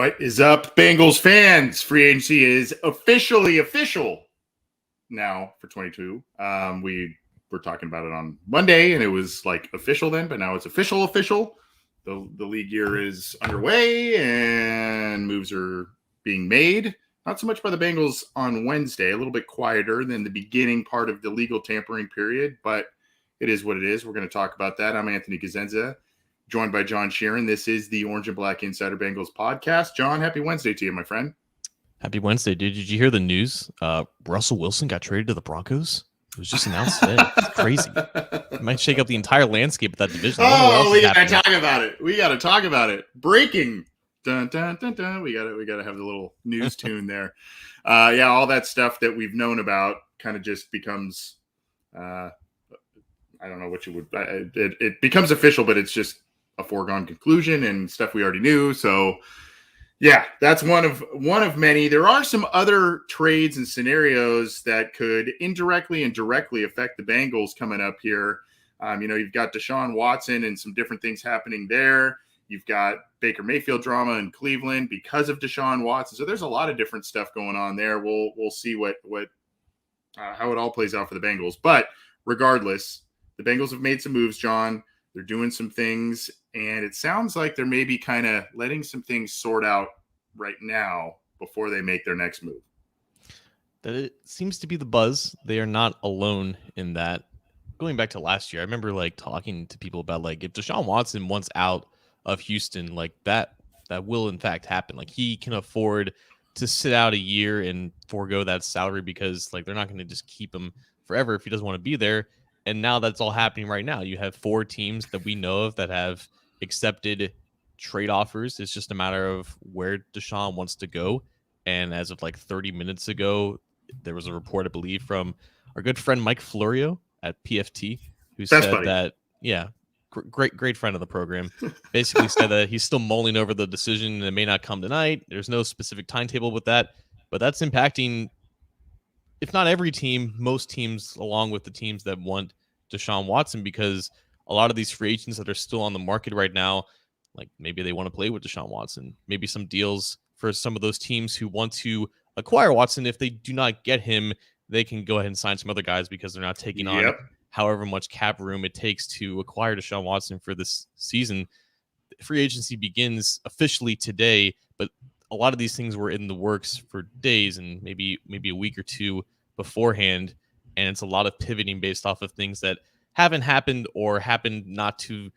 What is up, Bengals fans? Free agency is officially official now for 22. We were talking about it on Monday, and it was like official then, but now it's official. The league year is underway, and moves are being made. Not so much by the Bengals on Wednesday, a little bit quieter than the beginning part of the legal tampering period, but it is what it is. We're going to talk about that. I'm Anthony Cosenza, joined by John Sheeran. This is the Orange and Black Insider Bengals podcast. John, happy Wednesday to you, my friend. Happy Wednesday, dude. Did you hear the news? Russell Wilson got traded to the Broncos. It was just announced today. It's crazy. It might shake up the entire landscape of that division. We got to talk about it. Breaking. Dun, dun, dun, dun. We got to have the little news tune there. All that stuff that we've known about kind of just becomes, I don't know what you would, it becomes official, but it's just a foregone conclusion and stuff we already knew. So yeah, that's one of many. There are some other trades and scenarios that could indirectly and directly affect the Bengals coming up here. You've got Deshaun Watson and some different things happening there. You've got Baker Mayfield drama in Cleveland because of Deshaun Watson. So there's a lot of different stuff going on there. We'll see how it all plays out for the Bengals. But regardless, the Bengals have made some moves, John. They're doing some things, and it sounds like they're maybe kind of letting some things sort out right now before they make their next move. That it seems to be the buzz. They are not alone in that. Going back to last year, I remember talking to people about if Deshaun Watson wants out of Houston, that will in fact happen. He can afford to sit out a year and forego that salary because they're not going to just keep him forever if he doesn't want to be there. And now that's all happening right now. You have 4 teams that we know of that have accepted trade offers. It's just a matter of where Deshaun wants to go. And as of 30 minutes ago, there was a report, I believe, from our good friend Mike Florio at PFT, who said that, great friend of the program, basically said that he's still mulling over the decision and it may not come tonight. There's no specific timetable with that, but that's impacting, if not every team, most teams, along with the teams that want Deshaun Watson, because a lot of these free agents that are still on the market right now, maybe they want to play with Deshaun Watson. Maybe some deals for some of those teams who want to acquire Watson. If they do not get him, they can go ahead and sign some other guys because they're not taking on however much cap room it takes to acquire Deshaun Watson for this season. Free agency begins officially today, but a lot of these things were in the works for days and maybe a week or two beforehand, and it's a lot of pivoting based off of things that haven't happened or happened not to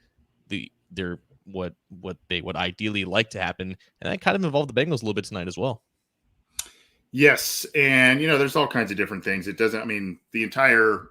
what they would ideally like to happen, and that kind of involved the Bengals a little bit tonight as well. Yes, and there's all kinds of different things. It doesn't. I mean, the entire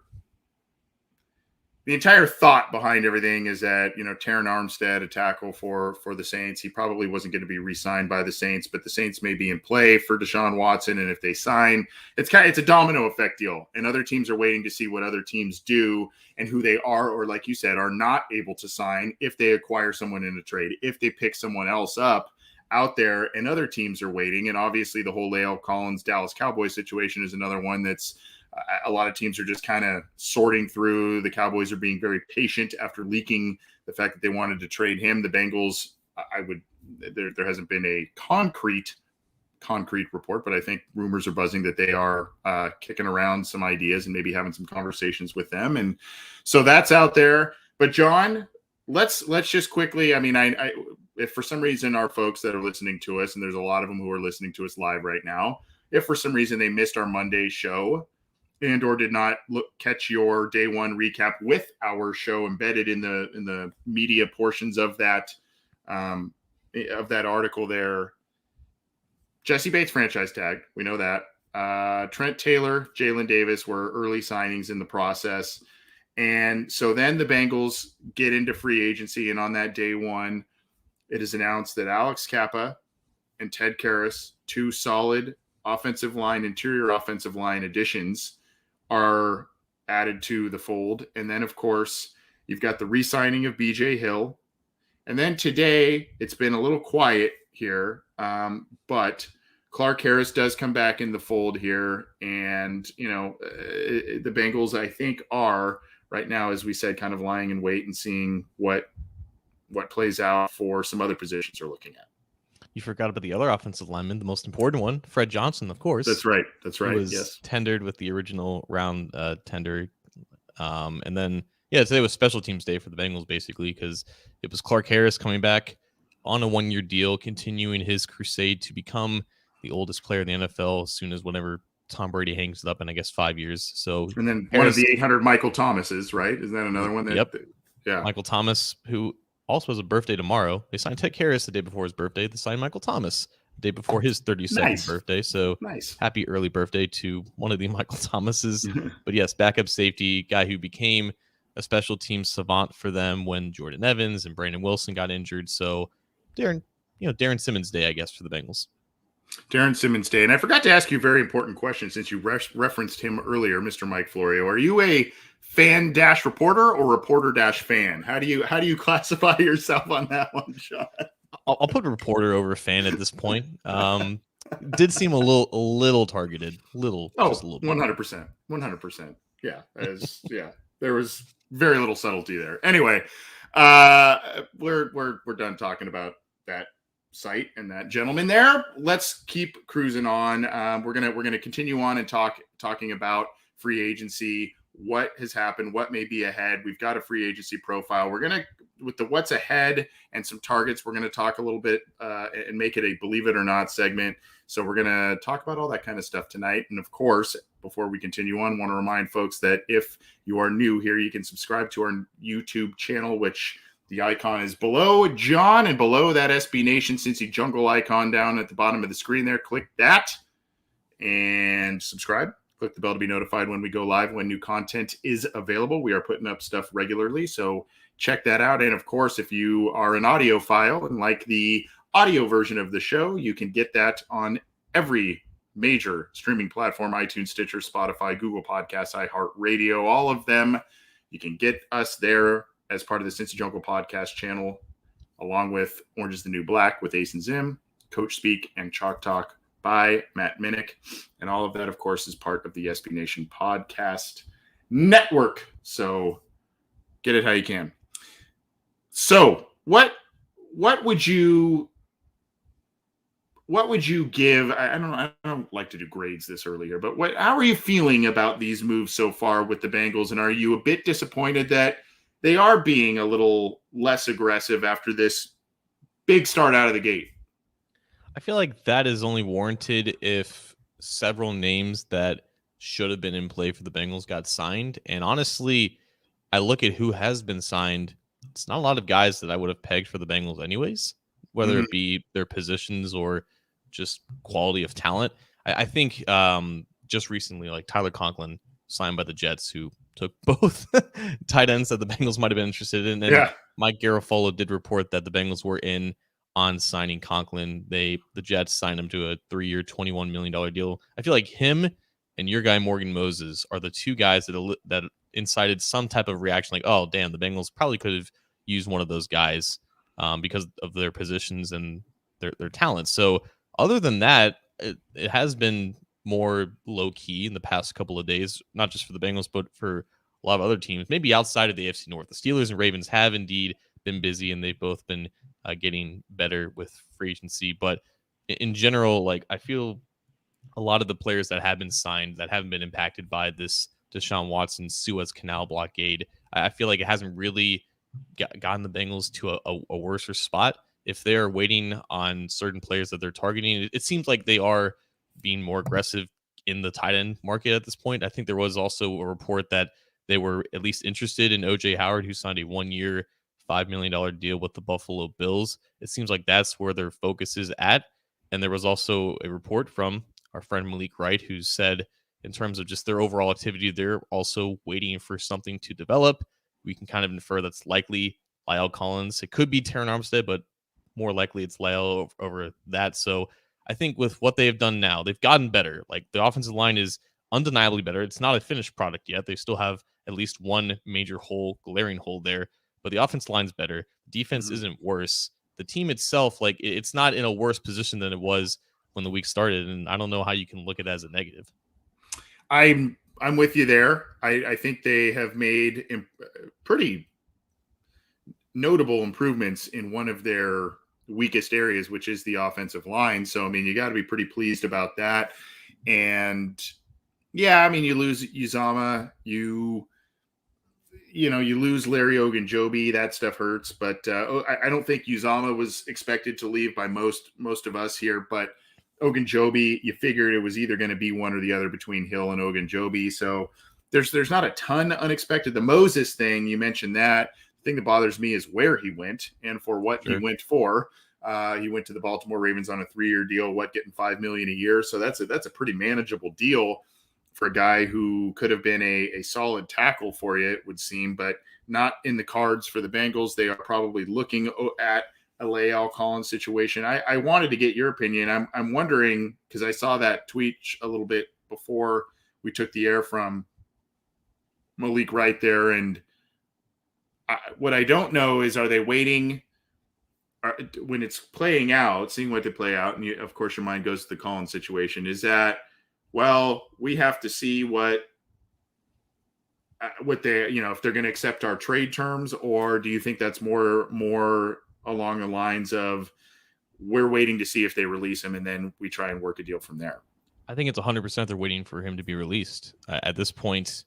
thought behind everything is that, Terron Armstead, a tackle for the Saints, he probably wasn't going to be re-signed by the Saints, but the Saints may be in play for Deshaun Watson. And if they sign, it's a domino effect deal. And other teams are waiting to see what other teams do and who they are, or like you said, are not able to sign if they acquire someone in a trade, if they pick someone else up out there, and other teams are waiting. And obviously the whole La'el Collins Dallas Cowboys situation is another one that's, a lot of teams are just kind of sorting through. The Cowboys are being very patient after leaking the fact that they wanted to trade him. The Bengals, there hasn't been a concrete report, but I think rumors are buzzing that they are kicking around some ideas and maybe having some conversations with them. And so that's out there. But John, let's just quickly, I if for some reason our folks that are listening to us, and there's a lot of them who are listening to us live right now, if for some reason they missed our Monday show, and or did not catch your day one recap with our show embedded in the media portions of that article there. Jesse Bates franchise tag, we know that. Trent Taylor, Jalen Davis were early signings in the process, and so then the Bengals get into free agency, and on that day one, it is announced that Alex Kappa and Ted Karras, 2 solid interior offensive line additions, are added to the fold. And then, of course, you've got the re-signing of BJ Hill. And then today, it's been a little quiet here, but Clark Harris does come back in the fold here. And, the Bengals, I think, are right now, as we said, kind of lying in wait and seeing what plays out for some other positions they're looking at. you forgot about the other offensive lineman, the most important one, Fred Johnson, of course. That's right. Who was Yes. tendered with the original round tender. And then, today was special teams day for the Bengals, basically, because it was Clark Harris coming back on a 1-year deal, continuing his crusade to become the oldest player in the NFL as soon as whenever Tom Brady hangs it up in, I guess, 5 years. So, and then Harris, one of the 800 Michael Thomases, right? Isn't that another one? Yep. Yeah. Michael Thomas, who also has a birthday tomorrow. They signed Ted Harris the day before his birthday. They signed Michael Thomas the day before his 32nd birthday. So happy early birthday to one of the Michael Thomases. But yes, backup safety, guy who became a special team savant for them when Jordan Evans and Brandon Wilson got injured. So Darren Simmons Day, I guess, for the Bengals. Darren Simmons Day. And I forgot to ask you a very important question since you referenced him earlier, Mr. Mike Florio. Are you a fan-reporter or reporter-fan? How do you classify yourself on that one, Sean? I'll put reporter over fan at this point. Did seem a little targeted, just a little. 100%, 100%. Yeah, there was very little subtlety there. Anyway, we're done talking about that site and that gentleman there. Let's keep cruising on. We're gonna continue on and talking about free agency, what has happened, what may be ahead. We've got a free agency profile. We're gonna, with the what's ahead and some targets, we're gonna talk a little bit and make it a believe it or not segment. So we're gonna talk about all that kind of stuff tonight. And of course, before we continue on, I want to remind folks that if you are new here, you can subscribe to our YouTube channel, which the icon is below John, and below that SB Nation Cincy Jungle icon down at the bottom of the screen there. Click that and subscribe. Click the bell to be notified when we go live, when new content is available. We are putting up stuff regularly, so check that out. And of course, if you are an audiophile and like the audio version of the show, you can get that on every major streaming platform: iTunes, Stitcher, Spotify, Google Podcasts, iHeartRadio, all of them. You can get us there as part of the Cincy Jungle podcast channel, along with Orange is the New Black with Ace and Zim, Coach Speak, and Chalk Talk by Matt Minnick. And all of that, of course, is part of the SB Nation podcast network. So get it how you can. So what would you give? I don't like to do grades this early here, but how are you feeling about these moves so far with the Bengals? And are you a bit disappointed that they are being a little less aggressive after this big start out of the gate? I feel like that is only warranted if several names that should have been in play for the Bengals got signed. And honestly, I look at who has been signed. It's not a lot of guys that I would have pegged for the Bengals anyways, whether it be their positions or just quality of talent. I think just recently, like Tyler Conklin signed by the Jets, who took both tight ends that the Bengals might have been interested in. And Mike Garafolo did report that the Bengals were in on signing Conklin. The Jets signed him to a 3-year, $21 million deal. I feel like him and your guy Morgan Moses are the two guys that incited some type of reaction, like, oh, damn, the Bengals probably could have used one of those guys because of their positions and their talents. So other than that, it has been more low-key in the past couple of days, not just for the Bengals, but for a lot of other teams, maybe outside of the AFC North. The Steelers and Ravens have indeed been busy, and they've both been getting better with free agency. But in general, like, I feel a lot of the players that have been signed that haven't been impacted by this Deshaun Watson Suez Canal blockade, I feel like it hasn't really gotten the Bengals to a worse spot. If they're waiting on certain players that they're targeting, it seems like they are being more aggressive in the tight end market at this point. I think there was also a report that they were at least interested in OJ Howard, who signed a 1-year, $5 million deal with the Buffalo Bills. It seems like that's where their focus is at. And there was also a report from our friend Malik Wright, who said, in terms of just their overall activity, they're also waiting for something to develop. We can kind of infer that's likely Lyle Collins. It could be Terran Armstead, but more likely it's Lyle over that. So I think with what they've done now, they've gotten better. Like, the offensive line is undeniably better. It's not a finished product yet. They still have at least one major hole, glaring hole there, but the offensive line's better. Defense isn't worse. The team itself, like, it's not in a worse position than it was when the week started. And I don't know how you can look at it as a negative. I'm with you there. I think they have made pretty notable improvements in one of their weakest areas, which is the offensive line. So, I mean, you got to be pretty pleased about that. And yeah, I mean, you lose Uzama, you lose Larry Ogunjobi. That stuff hurts, but I don't think Uzama was expected to leave by most of us here. But Ogunjobi, you figured it was either going to be one or the other between Hill and Ogunjobi. So there's not a ton unexpected. The Moses thing, you mentioned that. The thing that bothers me is where he went and for what he went for. He went to the Baltimore Ravens on a 3-year deal. Getting $5 million a year? So that's a pretty manageable deal for a guy who could have been a solid tackle for you, it would seem, but not in the cards for the Bengals. They are probably looking at a Lael Collins situation. I wanted to get your opinion. I'm wondering, because I saw that tweet a little bit before we took the air from Malik right there, and what I don't know is, are they waiting when it's playing out, seeing what they play out, and of course your mind goes to the Collins situation, is that, well, we have to see what they, if they're going to accept our trade terms, or do you think that's more along the lines of we're waiting to see if they release him and then we try and work a deal from there? I think it's 100% they're waiting for him to be released. At this point,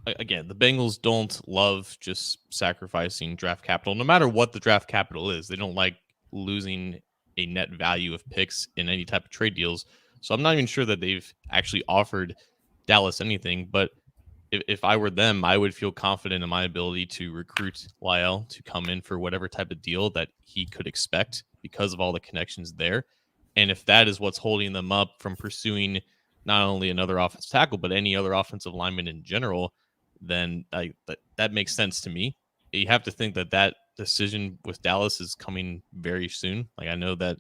again, the Bengals don't love just sacrificing draft capital, no matter what the draft capital is. They don't like losing a net value of picks in any type of trade deals. So I'm not even sure that they've actually offered Dallas anything. But if I were them, I would feel confident in my ability to recruit Lael to come in for whatever type of deal that he could expect because of all the connections there. And if that is what's holding them up from pursuing not only another offensive tackle, but any other offensive lineman in general, then that makes sense to me. You have to think that decision with Dallas is coming very soon. Like, I know that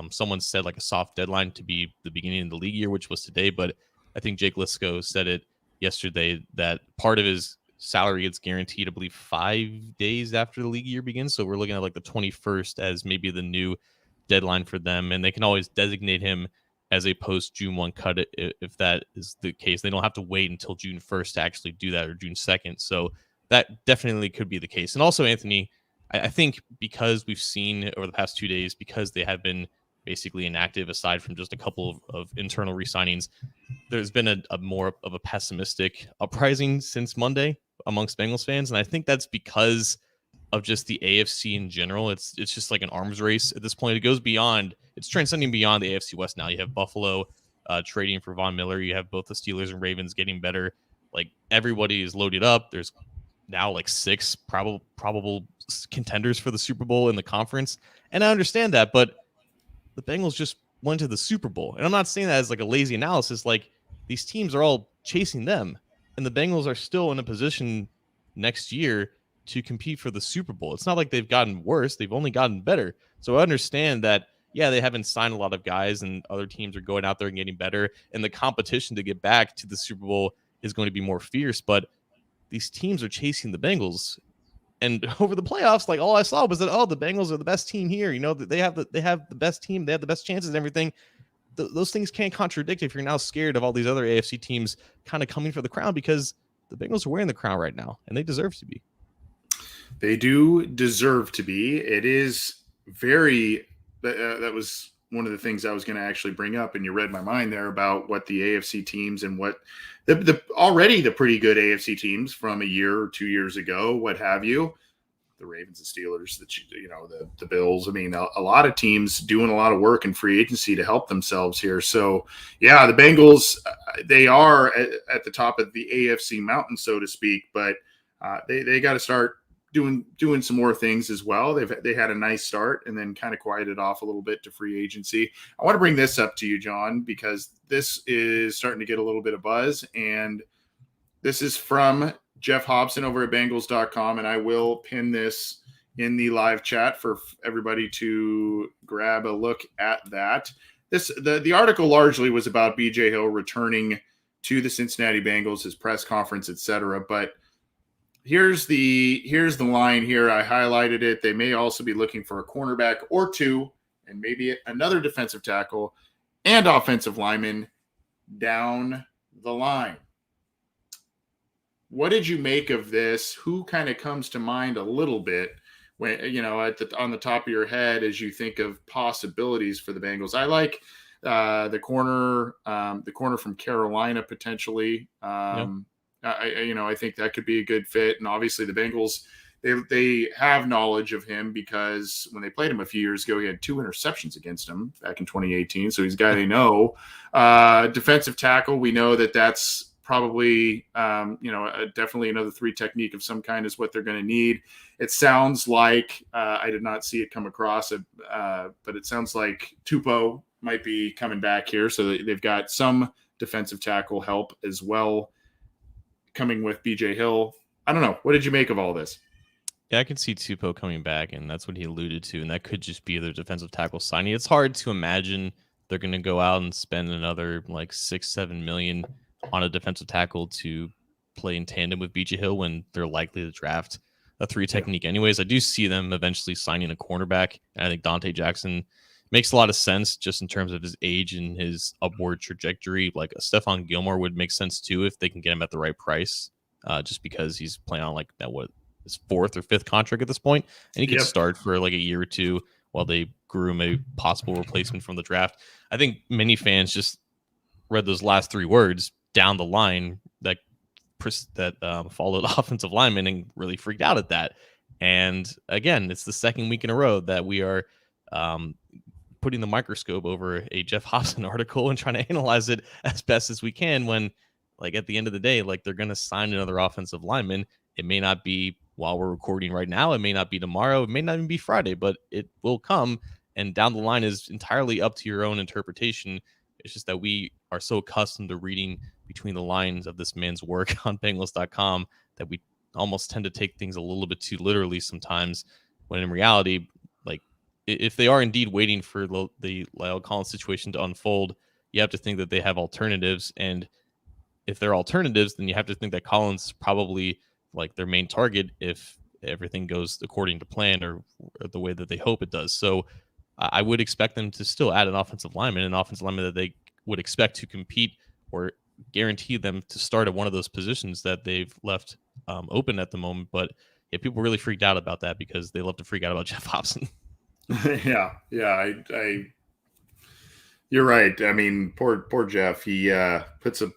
someone said like a soft deadline to be the beginning of the league year, which was today, but I think Jake Lisco said it yesterday that part of his salary gets guaranteed, I believe, 5 days after the league year begins. So we're looking at like the 21st as maybe the new deadline for them, and they can always designate him as a post June 1 cut if that is the case. They don't have to wait until June 1st to actually do that, or June 2nd. So that definitely could be the case. And also, Anthony, I think because we've seen over the past 2 days, because they have been basically inactive aside from just a couple of internal re-signings, there's been a more of a pessimistic uprising since Monday amongst Bengals fans. And I think that's because of just the AFC in general. It's just like an arms race at this point. It goes beyond, it's transcending beyond the AFC West now. You have Buffalo trading for Von Miller. You have both the Steelers and Ravens getting better. Like, everybody is loaded up. There's now like 6 probable contenders for the Super Bowl in the conference. And I understand that, but the Bengals just went to the Super Bowl. And I'm not saying that as like a lazy analysis. Like, these teams are all chasing them, and the Bengals are still in a position next year to compete for the Super Bowl. It's not like they've gotten worse. They've only gotten better. So I understand that, yeah, they haven't signed a lot of guys and other teams are going out there and getting better, and the competition to get back to the Super Bowl is going to be more fierce, but these teams are chasing the Bengals. And over the playoffs, like, all I saw was that, oh, the Bengals are the best team here. They have the best team. They have the best chances and everything. Those things can't contradict if you're now scared of all these other AFC teams kind of coming for the crown, because the Bengals are wearing the crown right now, and they deserve to be. They do deserve to be. It is very that was one of the things I was going to actually bring up, and you read my mind there about what the AFC teams and what the already the pretty good AFC teams from a year or 2 years ago, what have you, the Ravens, the Steelers, the Bills. I mean, a lot of teams doing a lot of work in free agency to help themselves here. So, yeah, the Bengals, they are at the top of the AFC mountain, so to speak, but they got to start doing some more things as well. They had a nice start and then kind of quieted off a little bit to free agency. I want to bring this up to you, John, because this is starting to get a little bit of buzz, and this is from Jeff Hobson over at Bengals.com, and I will pin this in the live chat for everybody to grab a look at that. The article largely was about BJ Hill returning to the Cincinnati Bengals, his press conference, etc. But here's the line here. I highlighted it. They may also be looking for a cornerback or two, and maybe another defensive tackle and offensive lineman down the line. What did you make of this? Who kind of comes to mind a little bit when on the top of your head as you think of possibilities for the Bengals. I like the corner from Carolina potentially. Yeah. I think that could be a good fit, and obviously the Bengals. They have knowledge of him because when they played him a few years ago, he had 2 interceptions against him back in 2018. So he's a guy they know. Defensive tackle, we know that's probably definitely another 3 technique of some kind is what they're going to need. It sounds like I did not see it come across, but it sounds like Tupou might be coming back here, so they've got some defensive tackle help as well coming with BJ Hill. I don't know. What did you make of all this? Yeah, I can see Tupou coming back, and that's what he alluded to, and that could just be their defensive tackle signing. It's hard to imagine they're going to go out and spend another like $6-7 million on a defensive tackle to play in tandem with BJ Hill when they're likely to draft a 3 technique anyways. I do see them eventually signing a cornerback, and I think Dante Jackson makes a lot of sense just in terms of his age and his upward trajectory. Like a Stephon Gilmore would make sense too if they can get him at the right price, just because he's playing on like that his 4th or 5th contract at this point, and he could start for like a year or 2 while they groom a possible replacement from the draft. I think many fans just read those last 3 words down the line that followed offensive lineman and really freaked out at that. And again, it's the 2nd week in a row that we are putting the microscope over a Jeff Hobson article and trying to analyze it as best as we can when, like, at the end of the day, like, they're going to sign another offensive lineman. It may not be while we're recording right now. It may not be tomorrow. It may not even be Friday, but it will come. And down the line is entirely up to your own interpretation. It's just that we are so accustomed to reading between the lines of this man's work on Bengals.com that we almost tend to take things a little bit too literally sometimes, when in reality, like, if they are indeed waiting for the Lyle Collins situation to unfold, you have to think that they have alternatives. And if they're alternatives, then you have to think that Collins is probably like their main target if everything goes according to plan or the way that they hope it does. So I would expect them to still add an offensive lineman that they would expect to compete or guarantee them to start at one of those positions that they've left open at the moment. But yeah, people really freaked out about that because they love to freak out about Jeff Hobson. Yeah. You're right. I mean, poor Jeff. He put some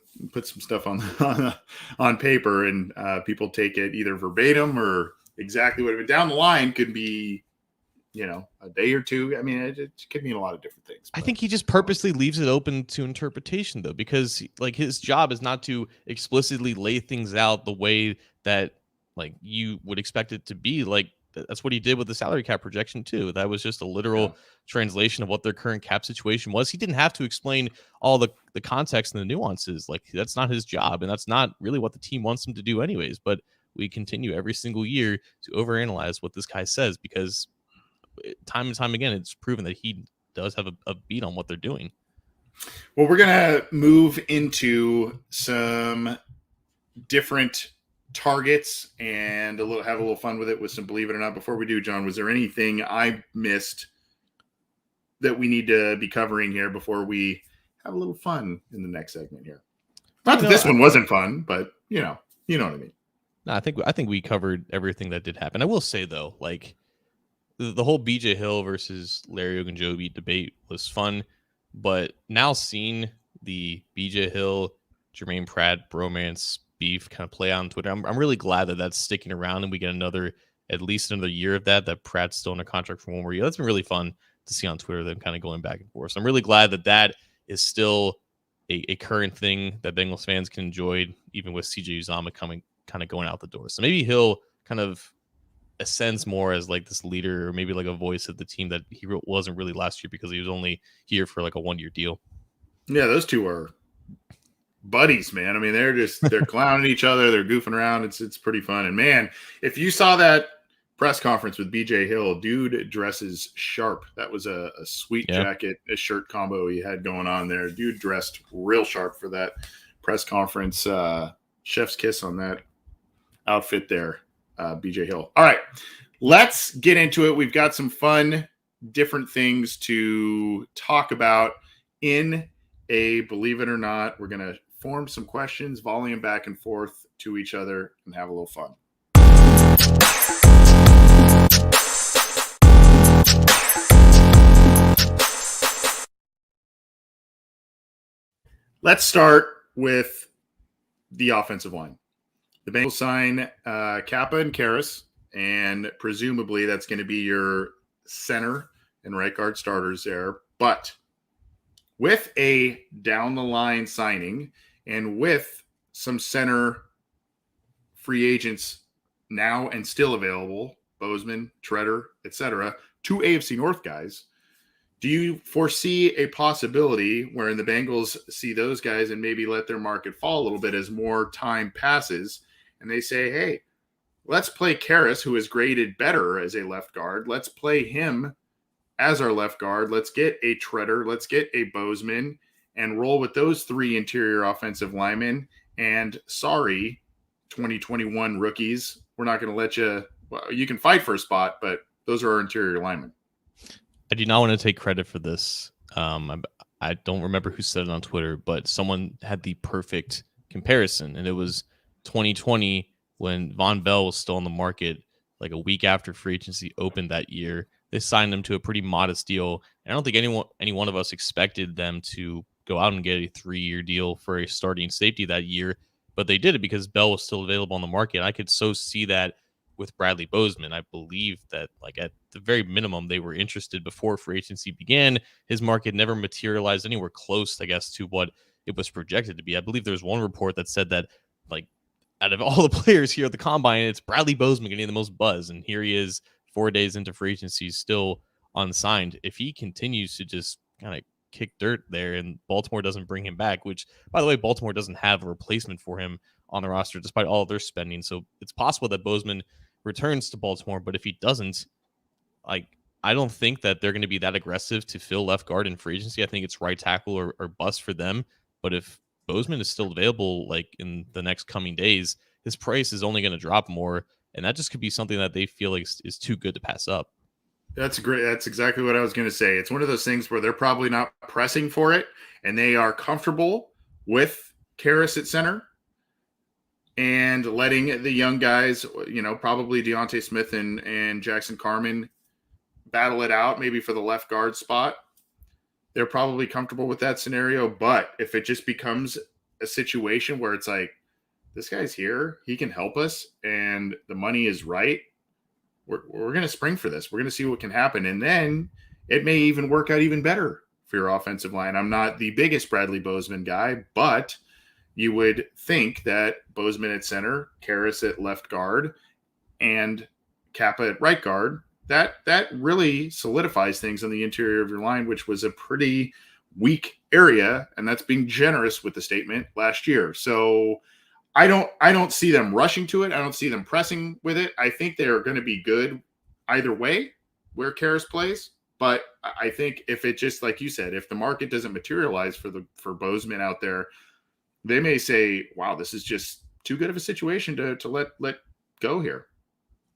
stuff on paper, and people take it either verbatim or exactly what it down the line could be. A day or 2. I mean, it could mean a lot of different things. I think he just purposely leaves it open to interpretation, though, because like his job is not to explicitly lay things out the way that like you would expect it to be. Like that's what he did with the salary cap projection too. That was just a literal translation of what their current cap situation was. He didn't have to explain all the context and the nuances. Like that's not his job, and that's not really what the team wants him to do anyways. But we continue every single year to overanalyze what this guy says because time and time again, it's proven that he does have a beat on what they're doing. Well, we're going to move into some different targets and have a little fun with it with some Believe It or Not. Before we do, John, was there anything I missed that we need to be covering here before we have a little fun in the next segment here? Not that this one wasn't fun, but you know what I mean. No, I think we covered everything that did happen. I will say though, like the whole BJ Hill versus Larry Ogunjobi debate was fun, but now seeing the BJ Hill, Jermaine Pratt bromance beef kind of play out on Twitter, I'm really glad that that's sticking around and we get at least another year of that Pratt's still under contract for one more year. That's been really fun to see on Twitter, them kind of going back and forth. So I'm really glad that is still a current thing that Bengals fans can enjoy, even with CJ Uzomah kind of going out the door. So maybe Hill kind of ascends more as like this leader or maybe like a voice of the team that he wasn't really last year because he was only here for like a 1-year deal. Yeah, those two are buddies, man. I mean, they're clowning each other, they're goofing around. It's pretty fun. And man, if you saw that press conference with BJ Hill, dude dresses sharp. That was a sweet jacket, a shirt combo he had going on there. Dude dressed real sharp for that press conference. Chef's kiss on that outfit there. BJ Hill. All right, let's get into it. We've got some fun, different things to talk about in a Believe It or Not. We're going to form some questions, volley them back and forth to each other, and have a little fun. Let's start with the offensive line. The Bengals sign Kappa and Karras, and presumably that's going to be your center and right guard starters there. But with a down the line signing and with some center free agents now and still available, Bozeman, Treader, etc., two AFC North guys, do you foresee a possibility wherein the Bengals see those guys and maybe let their market fall a little bit as more time passes and they say, hey, let's play Karras, who is graded better as a left guard. Let's play him as our left guard. Let's get a Treader. Let's get a Bozeman and roll with those three interior offensive linemen. And sorry, 2021 rookies, we're not going to let you – well, you can fight for a spot, but those are our interior linemen. I do not want to take credit for this. I don't remember who said it on Twitter, but someone had the perfect comparison, and it was 2020 when Von Bell was still on the market, like a week after free agency opened that year. They signed him to a pretty modest deal. And I don't think any one of us expected them to go out and get a 3-year deal for a starting safety that year, but they did it because Bell was still available on the market. I could so see that with Bradley Bozeman. I believe that, like, at the very minimum, they were interested before free agency began. His market never materialized anywhere close, I guess, to what it was projected to be. I believe there's one report that said that, like, out of all the players here at the Combine, it's Bradley Bozeman getting the most buzz, and here he is 4 days into free agency, still unsigned. If he continues to just kind of kick dirt there and Baltimore doesn't bring him back, which, by the way, Baltimore doesn't have a replacement for him on the roster despite all of their spending, so it's possible that Bozeman returns to Baltimore, but if he doesn't, like, I don't think that they're going to be that aggressive to fill left guard in free agency. I think it's right tackle or bust for them. But if Bozeman is still available, like, in the next coming days, his price is only going to drop more, and that just could be something that they feel like is too good to pass up. That's great. That's exactly what I was going to say. It's one of those things where they're probably not pressing for it, and they are comfortable with Karras at center and letting the young guys, probably Deontay Smith and Jackson Carman battle it out maybe for the left guard spot. They're probably comfortable with that scenario. But if it just becomes a situation where it's like, this guy's here, he can help us, and the money is right, we're going to spring for this. We're going to see what can happen. And then it may even work out even better for your offensive line. I'm not the biggest Bradley Bozeman guy, but you would think that Bozeman at center, Karras at left guard, and Kappa at right guard, that really solidifies things on the interior of your line, which was a pretty weak area, and that's being generous with the statement last year. So I don't see them rushing to it. I don't see them pressing with it. I think they're going to be good either way where Karras plays. But I think if it just, like you said, if the market doesn't materialize for Bozeman out there, they may say, wow, this is just too good of a situation to let go here.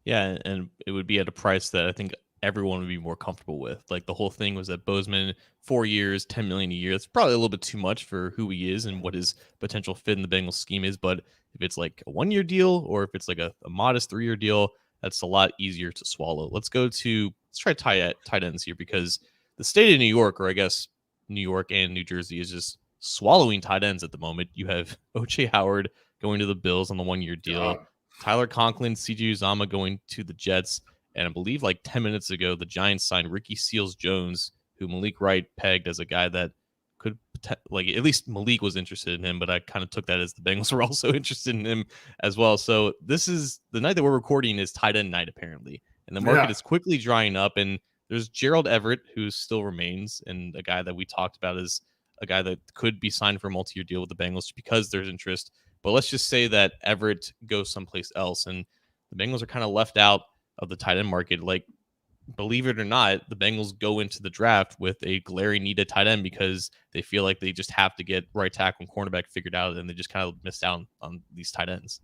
Yeah, and it would be at a price that I think everyone would be more comfortable with. Like, the whole thing was that Bozeman, 4 years, $10 million a year. It's probably a little bit too much for who he is and what his potential fit in the Bengals scheme is. But if it's like a 1-year deal or if it's like a modest 3-year deal, that's a lot easier to swallow. Let's try tight ends here, because the state of New York, or I guess New York and New Jersey, is just swallowing tight ends at the moment. You have O.J. Howard going to the Bills on the 1-year deal. Tyler Conklin, C.J. Uzomah going to the Jets. And I believe like 10 minutes ago, the Giants signed Ricky Seals-Jones, who Malik Wright pegged as a guy that could, like, at least Malik was interested in him, but I kind of took that as the Bengals were also interested in him as well. So this is the night that we're recording is tight end night, apparently. And the market is quickly drying up. And there's Gerald Everett, who still remains, and a guy that we talked about as a guy that could be signed for a multi-year deal with the Bengals because there's interest. But let's just say that Everett goes someplace else, and the Bengals are kind of left out of the tight end market. Like, believe it or not, the Bengals go into the draft with a glaring need at tight end because they feel like they just have to get right tackle and cornerback figured out, and they just kind of missed out on these tight ends.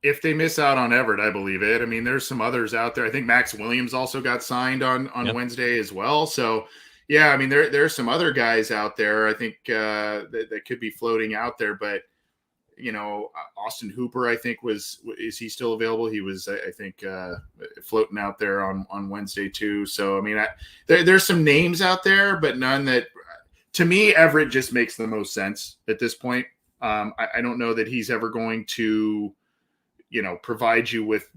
If they miss out on Everett, I believe it. I mean, there's some others out there. I think Max Williams also got signed on Wednesday as well. So, yeah, I mean, there's some other guys out there, I think, that could be floating out there. But Austin Hooper, I think is he still available? He was, I think, floating out there on Wednesday too. So, I mean, there's some names out there, but none that, to me, Everett just makes the most sense at this point. I don't know that he's ever going to, provide you with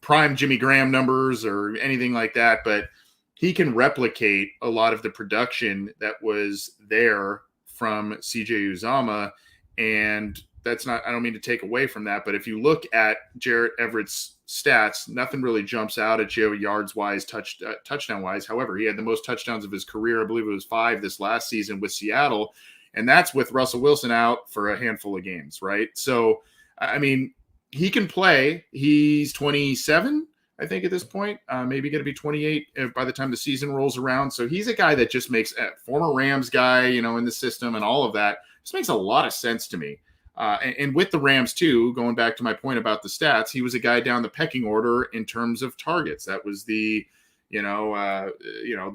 prime Jimmy Graham numbers or anything like that, but he can replicate a lot of the production that was there from CJ Uzomah. And that's not, I don't mean to take away from that, but if you look at Gerald Everett's stats, nothing really jumps out at you yards wise, touchdown wise. However, he had the most touchdowns of his career. I believe it was 5 this last season with Seattle. And that's with Russell Wilson out for a handful of games, right? So, I mean, he can play. He's 27, I think, at this point. Maybe going to be 28 by the time the season rolls around. So he's a guy that just makes a former Rams guy, in the system and all of that. This makes a lot of sense to me. And with the Rams, too, going back to my point about the stats, he was a guy down the pecking order in terms of targets. That was the, the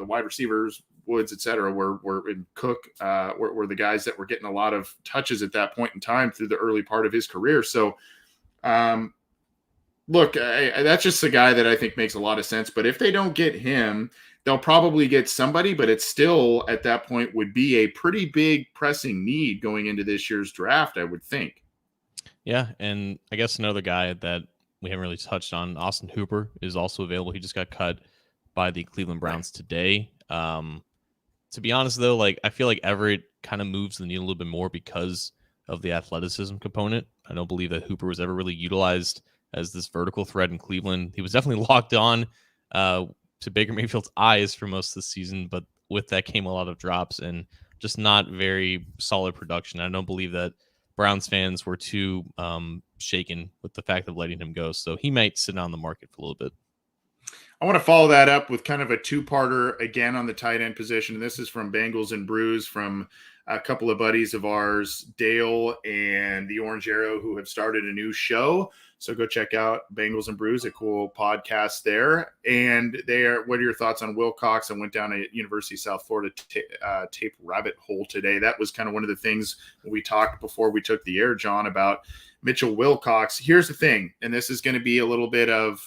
wide receivers, Woods, et cetera, were in Cook, were the guys that were getting a lot of touches at that point in time through the early part of his career. So, look, that's just a guy that I think makes a lot of sense. But if they don't get him, they'll probably get somebody, but it still at that point would be a pretty big pressing need going into this year's draft, I would think. Yeah, and I guess another guy that we haven't really touched on, Austin Hooper, is also available. He just got cut by the Cleveland Browns today. To be honest, though, I feel like Everett kind of moves the needle a little bit more because of the athleticism component. I don't believe that Hooper was ever really utilized as this vertical threat in Cleveland. He was definitely locked on to Baker Mayfield's eyes for most of the season, but with that came a lot of drops and just not very solid production. I don't believe that Browns fans were too shaken with the fact of letting him go, so he might sit on the market for a little bit. I want to follow that up with kind of a two-parter again on the tight end position. And this is from Bengals and Brews from a couple of buddies of ours, Dale and the Orange Arrow, who have started a new show. So go check out Bengals and Brews, a cool podcast there. And what are your thoughts on Wilcox? I went down to University of South Florida tape rabbit hole today. That was kind of one of the things we talked before we took the air, John, about Mitchell Wilcox. Here's the thing, and this is going to be a little bit of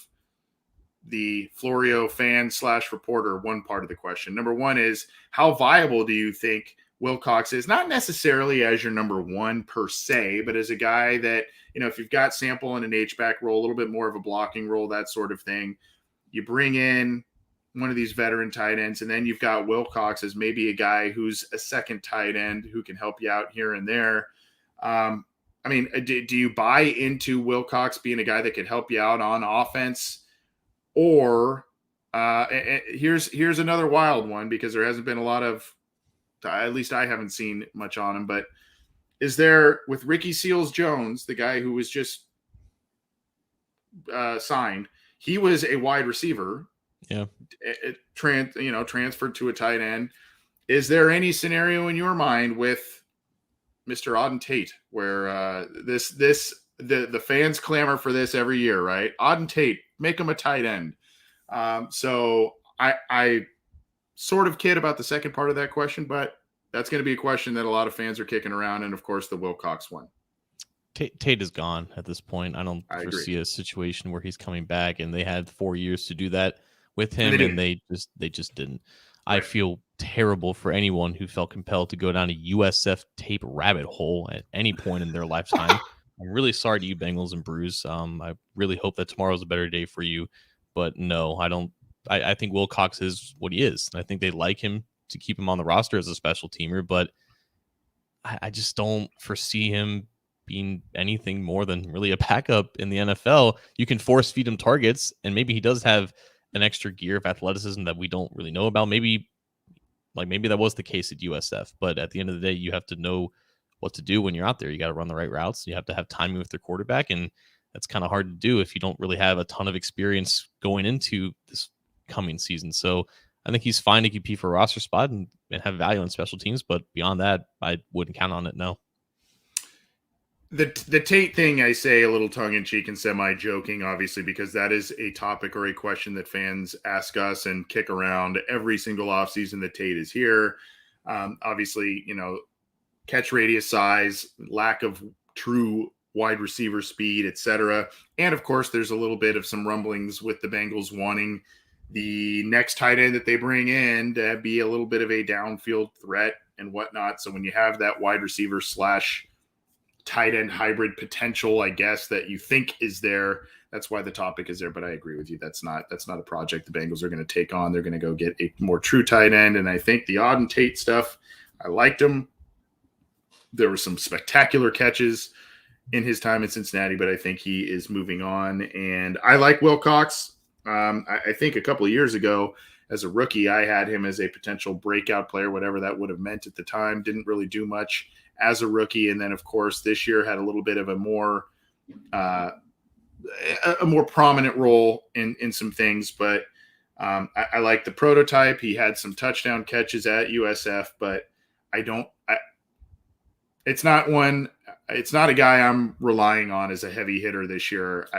the Florio fan / reporter, one part of the question. Number one is, how viable do you think Wilcox is? Not necessarily as your number one per se, but as a guy that, if you've got Sample in an H-back role, a little bit more of a blocking role, that sort of thing, you bring in one of these veteran tight ends, and then you've got Wilcox as maybe a guy who's a second tight end who can help you out here and there. Do you buy into Wilcox being a guy that could help you out on offense? Or here's another wild one, because there hasn't been a lot of, at least I haven't seen much on him, but is there, with Ricky Seals-Jones, the guy who was just signed, he was a wide receiver. Yeah. Transferred to a tight end. Is there any scenario in your mind with Mr. Auden Tate where the fans clamor for this every year, right? Auden Tate, make him a tight end. So I sort of kid about the second part of that question, but that's going to be a question that a lot of fans are kicking around. And of course, the Wilcox one. Tate is gone at this point. I don't foresee a situation where he's coming back, and they had 4 years to do that with him, and they just didn't. Right. I feel terrible for anyone who felt compelled to go down a USF tape rabbit hole at any point in their lifetime. I'm really sorry to you, Bengals and Brews. I really hope that tomorrow's a better day for you. But no, I don't. I think Wilcox is what he is. I think they like him to keep him on the roster as a special teamer, but I just don't foresee him being anything more than really a backup in the NFL. You can force feed him targets, and maybe he does have an extra gear of athleticism that we don't really know about. Maybe that was the case at USF, but at the end of the day, you have to know what to do when you're out there. You got to run the right routes. You have to have timing with your quarterback, and that's kind of hard to do if you don't really have a ton of experience going into this coming season. So I think he's fine to compete for a roster spot and have value on special teams, but beyond that, I wouldn't count on it. No. The Tate thing, I say a little tongue-in-cheek and semi-joking, obviously, because that is a topic or a question that fans ask us and kick around every single offseason that Tate is here. Obviously, catch radius size, lack of true wide receiver speed, etc. And of course, there's a little bit of some rumblings with the Bengals wanting the next tight end that they bring in to be a little bit of a downfield threat and whatnot. So when you have that wide receiver slash tight end hybrid potential, I guess, that you think is there, that's why the topic is there. But I agree with you. That's not a project the Bengals are going to take on. They're going to go get a more true tight end. And I think the Auden Tate stuff, I liked him. There were some spectacular catches in his time in Cincinnati, but I think he is moving on. And I like Wilcox. I think a couple of years ago, as a rookie, I had him as a potential breakout player, whatever that would have meant at the time. Didn't really do much as a rookie. And then, of course, this year had a little bit of a more prominent role in some things. But I like the prototype. He had some touchdown catches at USF, but it's not a guy I'm relying on as a heavy hitter this year,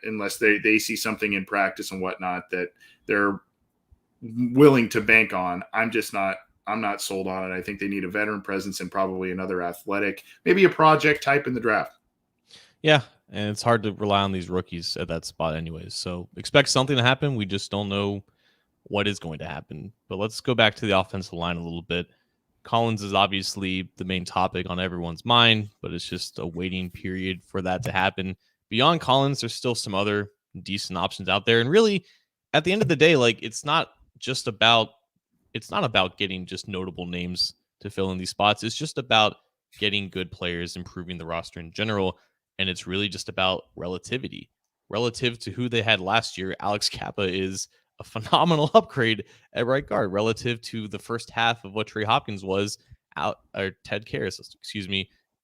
unless they see something in practice and whatnot that they're willing to bank on. I'm not sold on it. I think they need a veteran presence and probably another athletic, maybe a project type in the draft. Yeah, and it's hard to rely on these rookies at that spot anyways. So expect something to happen. We just don't know what is going to happen. But let's go back to the offensive line a little bit. Collins is obviously the main topic on everyone's mind, but it's just a waiting period for that to happen. Beyond Collins, there's still some other decent options out there. And really, at the end of the day, like it's not about getting just notable names to fill in these spots. It's just about getting good players, improving the roster in general. And it's really just about relativity. Relative to who they had last year, Alex Kappa is a phenomenal upgrade at right guard relative to the first half of what Trey Hopkins was or Ted Karras,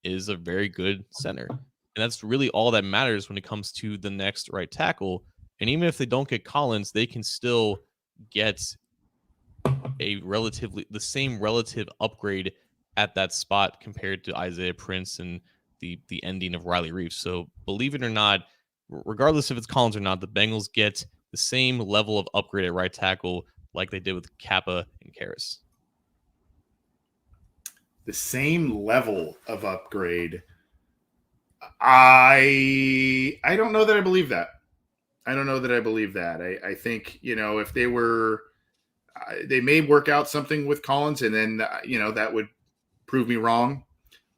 is a very good center. And that's really all that matters when it comes to the next right tackle. And even if they don't get Collins, they can still get the same relative upgrade at that spot compared to Isaiah Prince and the ending of Riley Reeves. So believe it or not, regardless if it's Collins or not, the Bengals get the same level of upgrade at right tackle like they did with Kappa and Karras. The same level of upgrade. I don't know that I believe that. I think, if they may work out something with Collins and then, that would prove me wrong.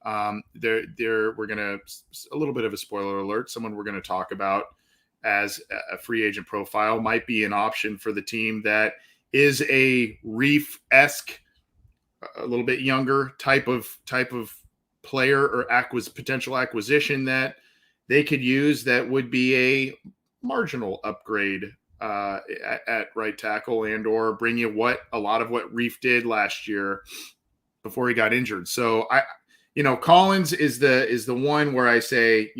We're going to, a little bit of a spoiler alert, someone we're going to talk about as a free agent profile might be an option for the team that is a Reef-esque, a little bit younger type of player or potential acquisition that they could use that would be a marginal upgrade at right tackle and or bring you a lot of what Reef did last year before he got injured. So Collins is the one where I say,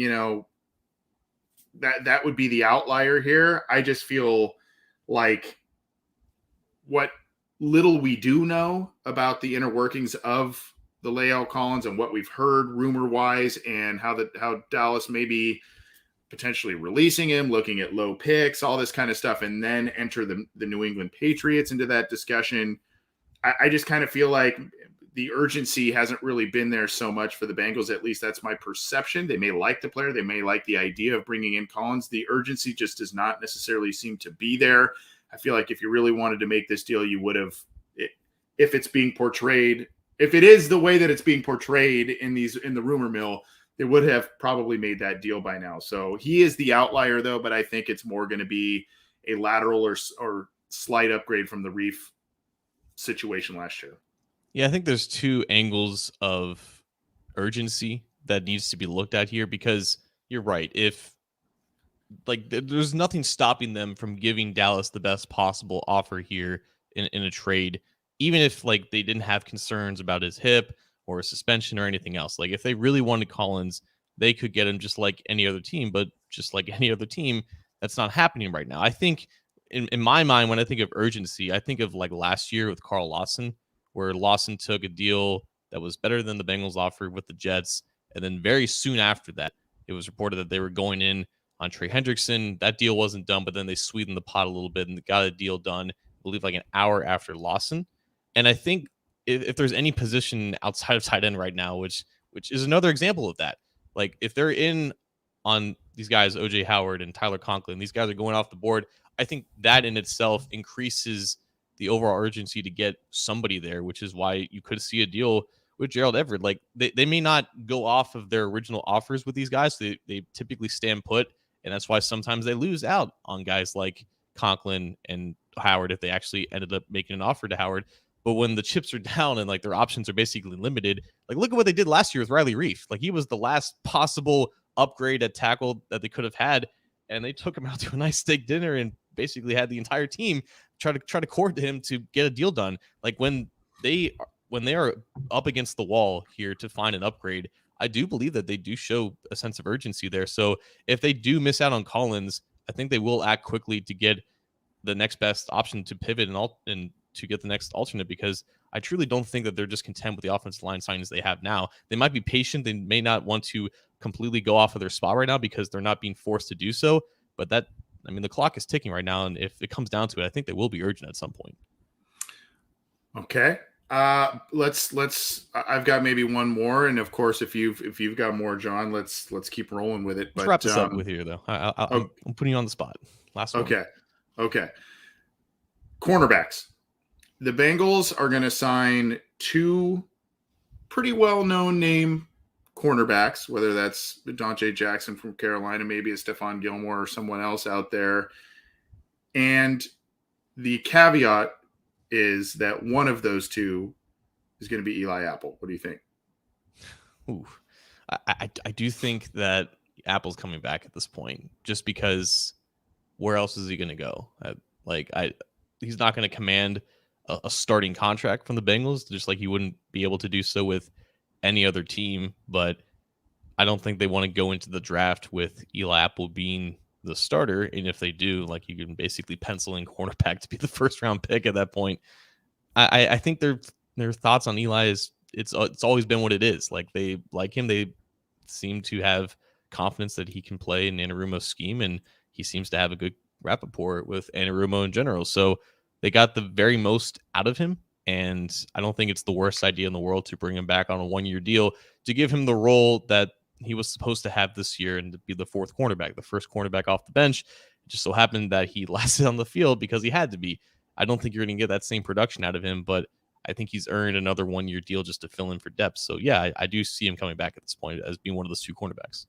that would be the outlier here. I just feel like what little we do know about the inner workings of the La'el Collins and what we've heard rumor wise and how Dallas may be potentially releasing him, looking at low picks, all this kind of stuff, and then enter the New England Patriots into that discussion. I just kind of feel like the urgency hasn't really been there so much for the Bengals. At least that's my perception. They may like the player. They may like the idea of bringing in Collins. The urgency just does not necessarily seem to be there. I feel like if you really wanted to make this deal, you would have, if it's being portrayed, if it is the way that it's being portrayed in the rumor mill, they would have probably made that deal by now. So he is the outlier though, but I think it's more going to be a lateral or slight upgrade from the Reef situation last year. Yeah, I think there's two angles of urgency that needs to be looked at here because you're right. If there's nothing stopping them from giving Dallas the best possible offer here in a trade, even if they didn't have concerns about his hip or a suspension or anything else. Like if they really wanted Collins, they could get him just like any other team, but just like any other team, that's not happening right now. I think in my mind, when I think of urgency, I think of last year with Carl Lawson, where Lawson took a deal that was better than the Bengals offered with the Jets. And then very soon after that, it was reported that they were going in on Trey Hendrickson. That deal wasn't done, but then they sweetened the pot a little bit and got a deal done, I believe an hour after Lawson. And I think if there's any position outside of tight end right now, which is another example of that, Like if they're in on these guys, OJ Howard and Tyler Conklin, these guys are going off the board. I think that in itself increases the overall urgency to get somebody there, which is why you could see a deal with Gerald Everett. Like they may not go off of their original offers with these guys. They typically stand put. And that's why sometimes they lose out on guys like Conklin and Howard if they actually ended up making an offer to Howard. But when the chips are down and like their options are basically limited, like look at what they did last year with Riley Reef. Like he was the last possible upgrade at tackle that they could have had, and they took him out to a nice steak dinner and basically had the entire team try to court him to get a deal done. Like when they are up against the wall here to find an upgrade, I do believe that they do show a sense of urgency there. So if they do miss out on Collins, I think they will act quickly to get the next best option to pivot and to get the next alternate, because I truly don't think that they're just content with the offensive line signings they have now. They might be patient. They may not want to completely go off of their spot right now because they're not being forced to do so. But the clock is ticking right now. And if it comes down to it, I think they will be urgent at some point. Okay. Let's I've got maybe one more. And of course, if you've got more, John, let's keep rolling with it. Let's wrap this up with you though. I'm putting you on the spot. Last one. Okay. Cornerbacks. The Bengals are going to sign two pretty well-known name cornerbacks, whether that's Dante Jackson from Carolina, maybe a Stephon Gilmore or someone else out there. And the caveat is that one of those two is going to be Eli Apple. What do you think? Ooh, I do think that Apple's coming back at this point, just because where else is he going to go? He's not going to command a starting contract from the Bengals, just like he wouldn't be able to do so with any other team. But I don't think they want to go into the draft with Eli Apple being the starter. And if they do, like, you can basically pencil in cornerback to be the first round pick at that point. I think their thoughts on Eli is it's always been what it is. Like they like him. They seem to have confidence that he can play in Anarumo's scheme, and he seems to have a good rapport with Anarumo in general. So they got the very most out of him, and I don't think it's the worst idea in the world to bring him back on a 1-year deal to give him the role that he was supposed to have this year and to be the fourth cornerback, the first cornerback off the bench. It just so happened that he lasted on the field because he had to be. I don't think you're going to get that same production out of him, but I think he's earned another 1-year deal just to fill in for depth. So yeah, I do see him coming back at this point as being one of those two cornerbacks.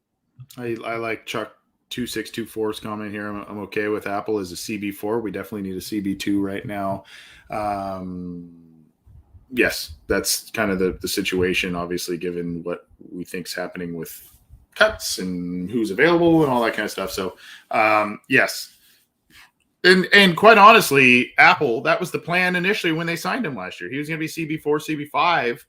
I like Chuck 2624's comment here. I'm okay with Apple as a CB4. We definitely need a CB2 right now. Yes, that's kind of the situation, obviously, given what we think is happening with cuts and who's available and all that kind of stuff. So, yes. And quite honestly, Apple, that was the plan initially when they signed him last year. He was going to be CB4, CB5.